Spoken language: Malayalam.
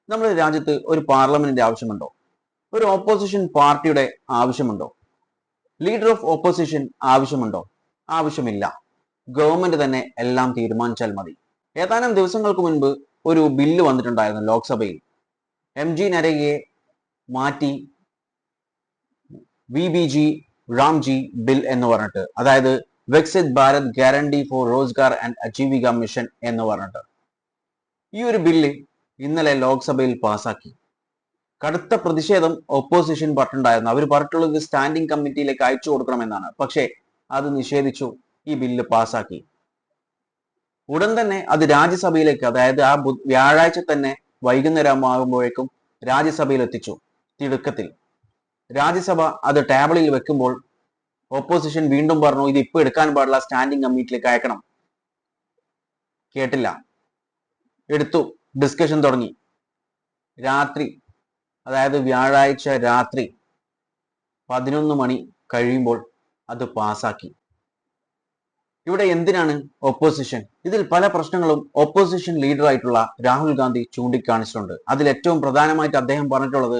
നമ്മുടെ രാജ്യത്ത് ഒരു പാർലമെന്റിന്റെ ആവശ്യമുണ്ടോ? ഒരു ഓപ്പോസിഷൻ പാർട്ടിയുടെ ആവശ്യമുണ്ടോ? ലീഡർ ഓഫ് ഓപ്പോസിഷൻ ആവശ്യമുണ്ടോ? ആവശ്യമില്ല. ഗവൺമെന്റ് തന്നെ എല്ലാം തീരുമാനിച്ചാൽ മതി. ഏതാനും ദിവസങ്ങൾക്ക് മുൻപ് ഒരു ബില്ല് വന്നിട്ടുണ്ടായിരുന്നു ലോക്സഭയിൽ. MG നരേഗയെ മാറ്റി VBG രാംജി ബിൽ എന്ന് പറഞ്ഞിട്ട്, അതായത് Viksit Bharat guarantee four Rozgar and Ajeevika mission എന്ന് പറഞ്ഞിട്ട് ഈ ഒരു ബില്ല് ഇന്നലെ ലോക്സഭയിൽ പാസാക്കി. കടുത്ത പ്രതിഷേധം ഓപ്പോസിഷൻ പറഞ്ഞിട്ടുണ്ടായിരുന്നു. അവർ പറഞ്ഞിട്ടുള്ളത് സ്റ്റാൻഡിംഗ് കമ്മിറ്റിയിലേക്ക് അയച്ചു കൊടുക്കണമെന്നാണ്. പക്ഷേ അത് നിഷേധിച്ചു. ഈ ബില്ല് പാസാക്കി. ഉടൻ തന്നെ അത് രാജ്യസഭയിലേക്ക്, അതായത് ആ വ്യാഴാഴ്ച തന്നെ വൈകുന്നേരം ആകുമ്പോഴേക്കും രാജ്യസഭയിൽ എത്തിച്ചു. തിടുക്കത്തിൽ രാജ്യസഭ അത് ടേബിളിൽ വെക്കുമ്പോൾ ഓപ്പോസിഷൻ വീണ്ടും പറഞ്ഞു ഇത് ഇപ്പൊ എടുക്കാൻ പാടില്ല, സ്റ്റാൻഡിംഗ് കമ്മിറ്റിയിലേക്ക് അയക്കണം. കേട്ടില്ല, എടുത്തു. ഡിസ്കഷൻ തുടങ്ങി. രാത്രി, അതായത് വ്യാഴാഴ്ച രാത്രി 11 മണി കഴിയുമ്പോൾ അത് പാസാക്കി. ഇവിടെ എന്തിനാണ് ഓപ്പോസിഷൻ? ഇതിൽ പല പ്രശ്നങ്ങളും ഓപ്പോസിഷൻ ലീഡർ ആയിട്ടുള്ള രാഹുൽ ഗാന്ധി ചൂണ്ടിക്കാണിച്ചിട്ടുണ്ട്. അതിൽ ഏറ്റവും പ്രധാനമായിട്ട് അദ്ദേഹം പറഞ്ഞിട്ടുള്ളത്